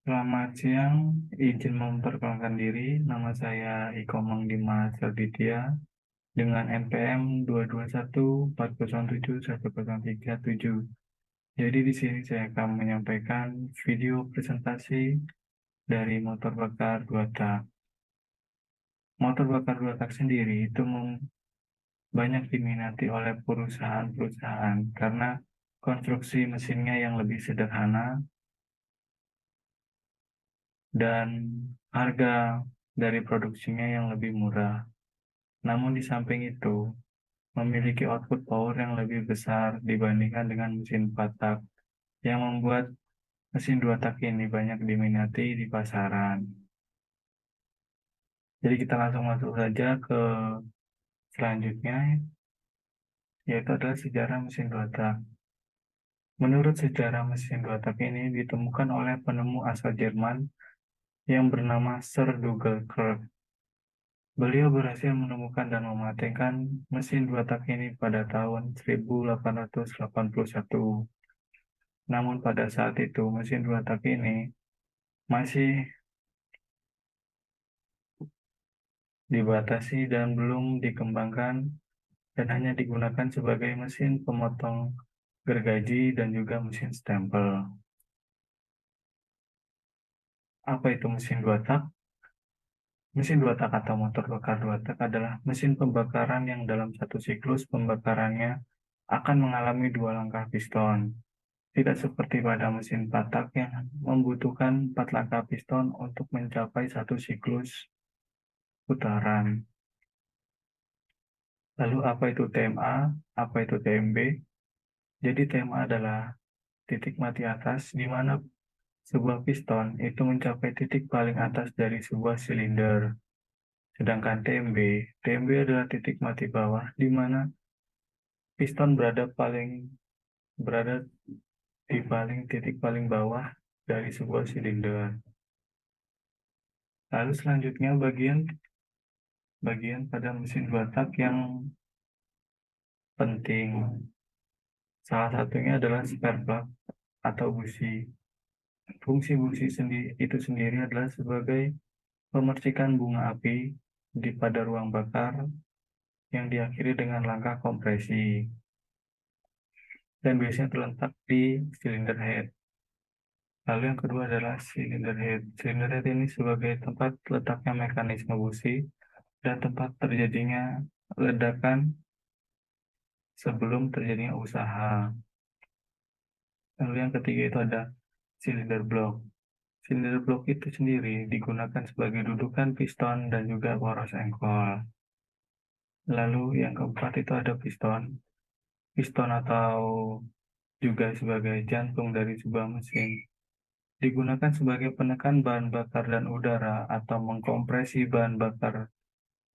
Selamat siang, izin memperkenalkan diri. Nama saya Iko Mangdimas Sarditya dengan NPM 22140710337. Jadi di sini saya akan menyampaikan video presentasi dari motor bakar dua tak. Motor bakar dua tak sendiri itu banyak diminati oleh perusahaan-perusahaan karena konstruksi mesinnya yang lebih sederhana dan harga dari produksinya yang lebih murah. Namun di samping itu, memiliki output power yang lebih besar dibandingkan dengan mesin 4 tak, yang membuat mesin 2 tak ini banyak diminati di pasaran. Jadi kita langsung masuk saja ke selanjutnya, yaitu adalah sejarah mesin 2 tak. Menurut sejarah mesin 2 tak ini ditemukan oleh penemu asal Jerman yang bernama Sir Dougal Kirk. Beliau berhasil menemukan dan mematenkan mesin 2 tak ini pada tahun 1881. Namun pada saat itu mesin 2 tak ini masih dibatasi dan belum dikembangkan dan hanya digunakan sebagai mesin pemotong gergaji dan juga mesin stempel. Apa itu mesin 2 tak? Mesin 2 tak atau motor bakar 2 tak adalah mesin pembakaran yang dalam satu siklus pembakarannya akan mengalami dua langkah piston. Tidak seperti pada mesin 4 tak yang membutuhkan 4 langkah piston untuk mencapai satu siklus putaran. Lalu apa itu TMA? Apa itu TMB? Jadi TMA adalah titik mati atas di mana sebuah piston itu mencapai titik paling atas dari sebuah silinder. Sedangkan TMB adalah titik mati bawah di mana piston berada di titik paling bawah dari sebuah silinder. Lalu selanjutnya bagian pada mesin dua tak yang penting. Salah satunya adalah spare plug atau busi. Fungsi busi itu sendiri adalah sebagai memercikan bunga api pada ruang bakar yang diakhiri dengan langkah kompresi dan biasanya terletak di cylinder head. Lalu yang kedua adalah cylinder head. Cylinder head ini sebagai tempat letaknya mekanisme busi dan tempat terjadinya ledakan sebelum terjadinya usaha. Lalu yang ketiga itu ada cylinder block. Cylinder block itu sendiri digunakan sebagai dudukan piston dan juga poros engkol. Lalu yang keempat itu ada piston. Piston atau juga sebagai jantung dari sebuah mesin. Digunakan sebagai penekan bahan bakar dan udara atau mengkompresi bahan bakar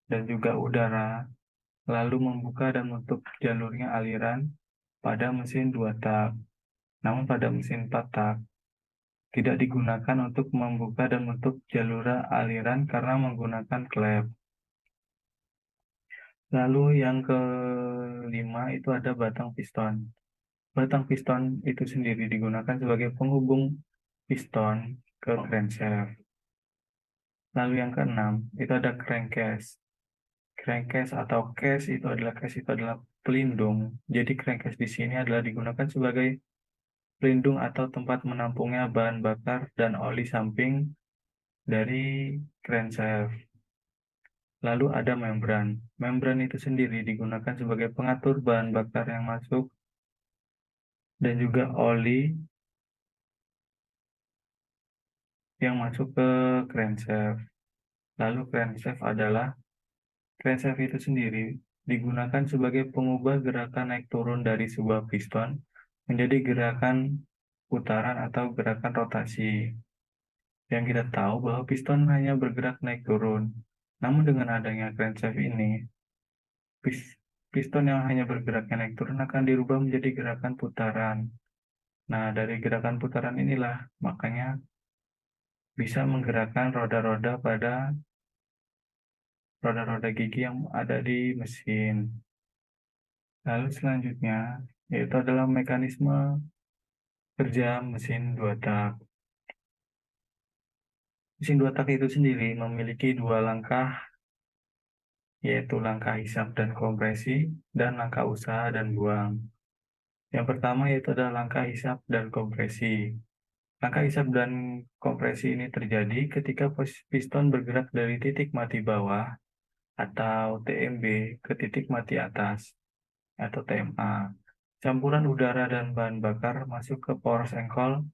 dan juga udara, lalu membuka dan menutup jalurnya aliran pada mesin 2 tak. Namun pada mesin 4 tak, tidak digunakan untuk membuka dan menutup jalur aliran karena menggunakan klep. Lalu yang kelima itu ada batang piston. Batang piston itu sendiri digunakan sebagai penghubung piston ke crankshaft. Lalu yang keenam itu ada crankcase. Crankcase atau case itu adalah pelindung. Jadi crankcase di sini adalah digunakan sebagai pelindung atau tempat menampungnya bahan bakar dan oli samping dari crankshaft. Lalu ada membran. Membran itu sendiri digunakan sebagai pengatur bahan bakar yang masuk dan juga oli yang masuk ke crankshaft. Lalu crankshaft itu sendiri digunakan sebagai pengubah gerakan naik turun dari sebuah piston menjadi gerakan putaran atau gerakan rotasi. Yang kita tahu bahwa piston hanya bergerak naik turun. Namun dengan adanya crankshaft ini, piston yang hanya bergerak naik turun akan dirubah menjadi gerakan putaran. Nah, dari gerakan putaran inilah makanya bisa menggerakkan roda-roda pada roda-roda gigi yang ada di mesin. Lalu selanjutnya yaitu adalah mekanisme kerja mesin 2 tak. Mesin dua tak itu sendiri memiliki dua langkah, yaitu langkah hisap dan kompresi, dan langkah usaha dan buang. Yang pertama yaitu adalah langkah hisap dan kompresi. Langkah hisap dan kompresi ini terjadi ketika piston bergerak dari titik mati bawah atau TMB ke titik mati atas atau TMA. Campuran udara dan bahan bakar masuk ke poros engkol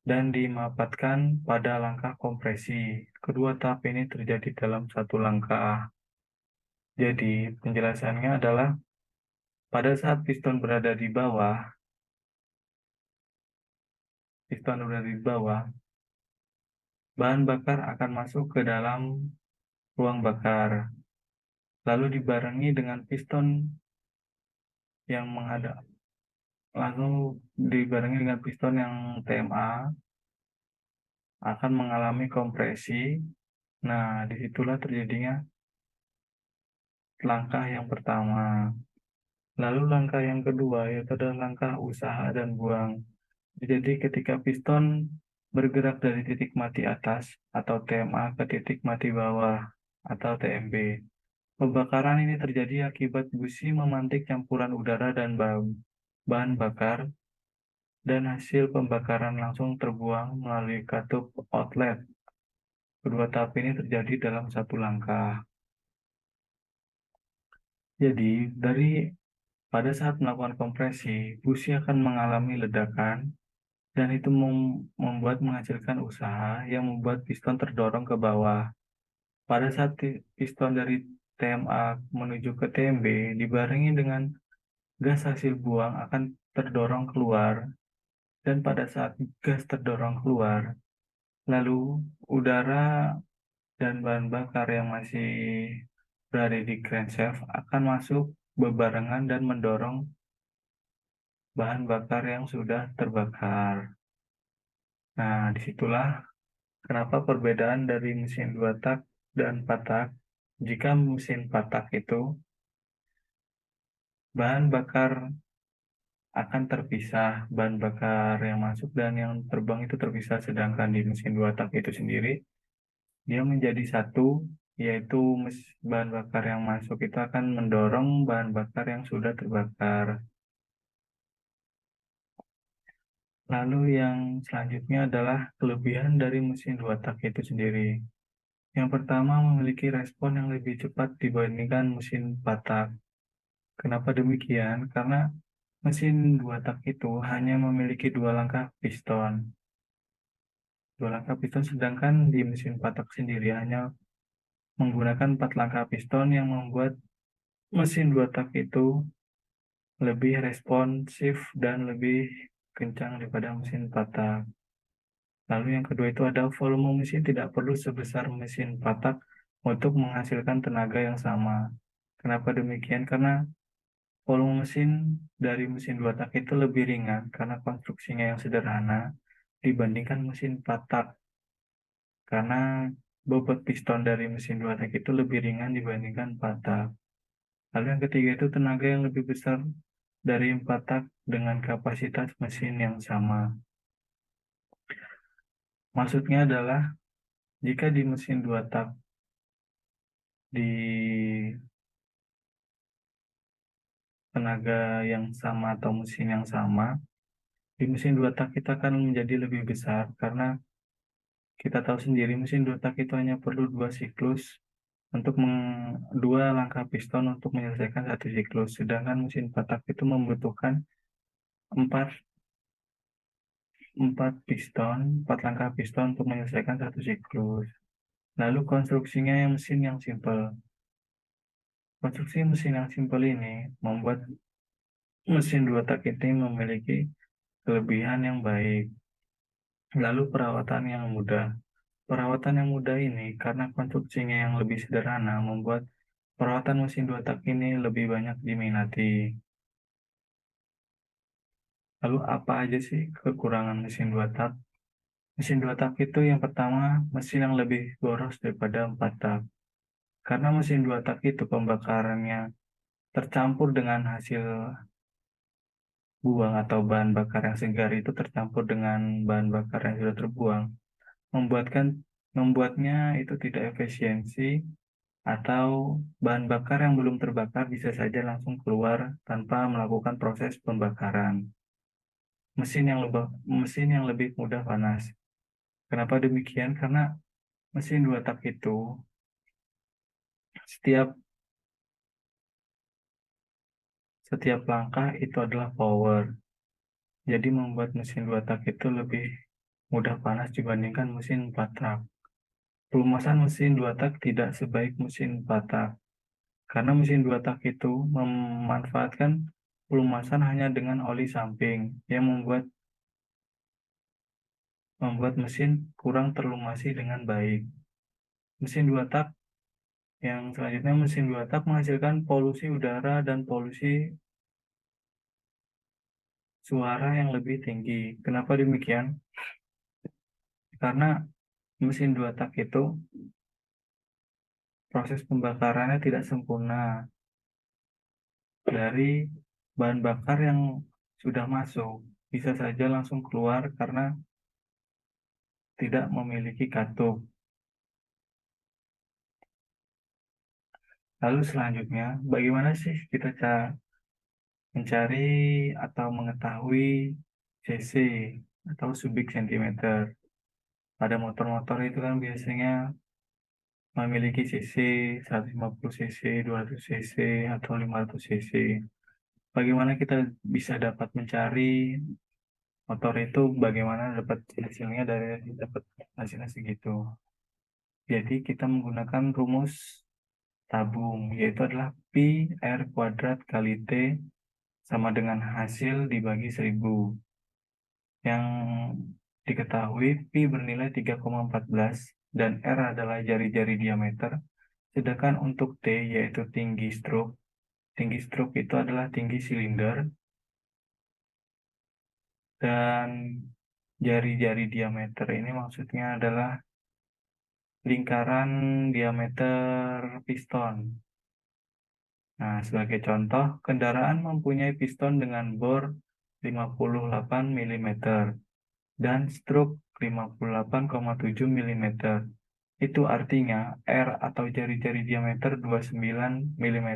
dan dimapatkan pada langkah kompresi. Kedua tahap ini terjadi dalam satu langkah. Jadi, penjelasannya adalah pada saat piston berada di bawah, bahan bakar akan masuk ke dalam ruang bakar, lalu dibarengi dengan piston yang menghadap, lalu dibarengi dengan piston yang TMA akan mengalami kompresi. Nah, disitulah terjadinya langkah yang pertama. Lalu langkah yang kedua yaitu adalah langkah usaha dan buang. Jadi ketika piston bergerak dari titik mati atas atau TMA ke titik mati bawah atau TMB. Pembakaran ini terjadi akibat busi memantik campuran udara dan bahan bakar, dan hasil pembakaran langsung terbuang melalui katup outlet. Kedua tahap ini terjadi dalam satu langkah. Jadi, pada saat melakukan kompresi, busi akan mengalami ledakan, dan itu menghasilkan usaha yang membuat piston terdorong ke bawah. Pada saat piston dari TMA menuju ke TMB dibarengi dengan gas hasil buang akan terdorong keluar, dan pada saat gas terdorong keluar, lalu udara dan bahan bakar yang masih berada di crankshaft akan masuk bebarengan dan mendorong bahan bakar yang sudah terbakar. Nah, disitulah kenapa perbedaan dari mesin dua tak dan 4 tak. Jika mesin 4 tak itu, bahan bakar akan terpisah, bahan bakar yang masuk dan yang terbang itu terpisah, sedangkan di mesin dua tak itu sendiri, dia menjadi satu, yaitu bahan bakar yang masuk itu akan mendorong bahan bakar yang sudah terbakar. Lalu yang selanjutnya adalah kelebihan dari mesin dua tak itu sendiri. Yang pertama, memiliki respon yang lebih cepat dibandingkan mesin 4 tak. Kenapa demikian? Karena mesin dua tak itu hanya memiliki dua langkah piston. Sedangkan di mesin 4 tak sendiri hanya menggunakan 4 langkah piston yang membuat mesin dua tak itu lebih responsif dan lebih kencang daripada mesin 4 tak. Lalu yang kedua itu ada volume mesin tidak perlu sebesar mesin 4 tak untuk menghasilkan tenaga yang sama. Kenapa demikian? Karena volume mesin dari mesin 2 tak itu lebih ringan karena konstruksinya yang sederhana dibandingkan mesin 4 tak. Karena bobot piston dari mesin 2 tak itu lebih ringan dibandingkan 4 tak. Lalu yang ketiga itu tenaga yang lebih besar dari 4 tak dengan kapasitas mesin yang sama. Maksudnya adalah jika di mesin 2 tak di tenaga yang sama atau mesin yang sama, di mesin 2 tak kita akan menjadi lebih besar karena kita tahu sendiri mesin 2 tak itu hanya perlu untuk dua langkah piston untuk menyelesaikan satu siklus, sedangkan mesin 4 tak itu membutuhkan 4 4 langkah piston untuk menyelesaikan satu siklus. Lalu konstruksinya yang mesin yang simpel. Konstruksi mesin yang simpel ini membuat mesin 2 tak ini memiliki kelebihan yang baik. Lalu perawatan yang mudah. Perawatan yang mudah ini karena konstruksinya yang lebih sederhana membuat perawatan mesin 2 tak ini lebih banyak diminati. Lalu apa aja sih kekurangan mesin 2 tak? Mesin 2 tak itu yang pertama, mesin yang lebih boros daripada 4 tak. Karena mesin 2 tak itu pembakarannya tercampur dengan hasil buang atau bahan bakar yang segar itu tercampur dengan bahan bakar yang sudah terbuang, membuatkan membuatnya itu tidak efisiensi atau bahan bakar yang belum terbakar bisa saja langsung keluar tanpa melakukan proses pembakaran. Mesin yang lebih mudah panas. Kenapa demikian? Karena mesin dua tak itu setiap setiap langkah itu adalah power. Jadi membuat mesin dua tak itu lebih mudah panas dibandingkan mesin empat tak. Pelumasan mesin dua tak tidak sebaik mesin empat tak. Karena mesin dua tak itu memanfaatkan pelumasan hanya dengan oli samping yang membuat mesin kurang terlumasi dengan baik. Mesin dua tak yang selanjutnya mesin dua tak menghasilkan polusi udara dan polusi suara yang lebih tinggi. Kenapa demikian? Karena mesin dua tak itu proses pembakarannya tidak sempurna dari bahan bakar yang sudah masuk. Bisa saja langsung keluar karena tidak memiliki katup. Lalu selanjutnya, bagaimana sih kita cara mencari atau mengetahui cc atau kubik sentimeter? Pada motor-motor itu kan biasanya memiliki cc 150 cc, 200 cc, atau 500 cc. Bagaimana kita bisa dapat mencari motor itu, bagaimana dapat hasilnya dari dapat hasilnya segitu. Jadi kita menggunakan rumus tabung, yaitu adalah Pi R kuadrat kali T sama dengan hasil dibagi 1000. Yang diketahui Pi bernilai 3,14 dan R adalah jari-jari diameter, sedangkan untuk T yaitu tinggi stroke itu adalah tinggi silinder, dan jari-jari diameter ini maksudnya adalah lingkaran diameter piston. Nah, sebagai contoh, kendaraan mempunyai piston dengan bor 58 mm dan stroke 58,7 mm. Itu artinya R atau jari-jari diameter 29 mm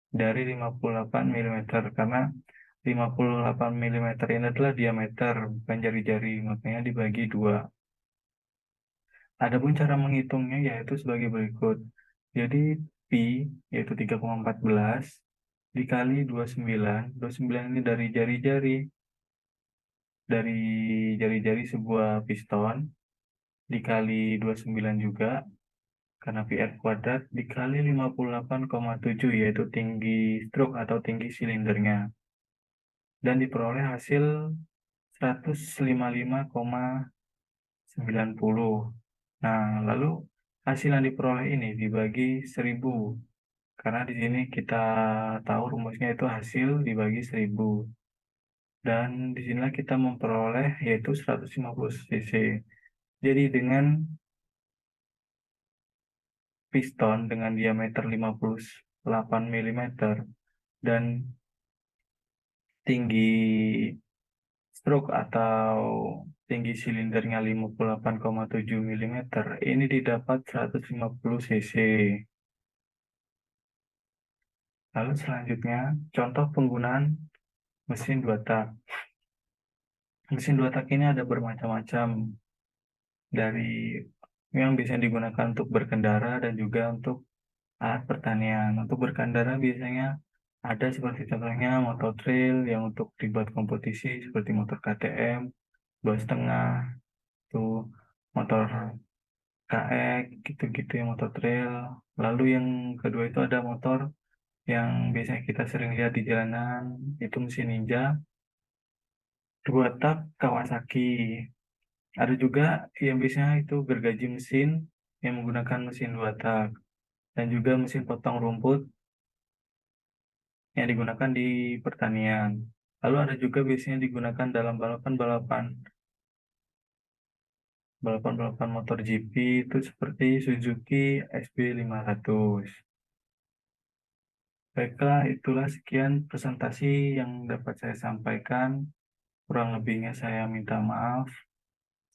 dari 58 mm, karena 58 mm ini adalah diameter, bukan jari-jari, makanya dibagi 2. Adapun cara menghitungnya yaitu sebagai berikut. Jadi Pi yaitu 3,14 dikali 29. 29 ini dari jari-jari sebuah piston dikali 29 juga, karena PR kuadrat dikali 58,7 yaitu tinggi stroke atau tinggi silindernya, dan diperoleh hasil 155,90. Nah, lalu hasil yang diperoleh ini dibagi 1000. Karena di sini kita tahu rumusnya itu hasil dibagi 1000. Dan di sinilah kita memperoleh yaitu 150 cc. Jadi dengan piston dengan diameter 58 mm dan tinggi stroke atau tinggi silindernya 58,7 mm, ini didapat 150 cc. Lalu selanjutnya, contoh penggunaan mesin dua tak. Mesin dua tak ini ada bermacam-macam, dari yang biasanya digunakan untuk berkendara dan juga untuk alat pertanian. Untuk berkendara biasanya ada seperti contohnya motor trail yang untuk dibuat kompetisi seperti motor KTM, 2,5, tuh motor KX, gitu-gitu yang motor trail. Lalu yang kedua itu ada motor yang biasanya kita sering lihat di jalanan, itu mesin Ninja, dua tak Kawasaki. Ada juga yang biasanya itu gergaji mesin yang menggunakan mesin dua tak, dan juga mesin potong rumput yang digunakan di pertanian. Lalu ada juga biasanya digunakan dalam balapan motor GP itu seperti Suzuki SB500. Baiklah, itulah sekian presentasi yang dapat saya sampaikan. Kurang lebihnya saya minta maaf.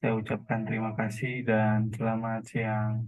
Saya ucapkan terima kasih dan selamat siang.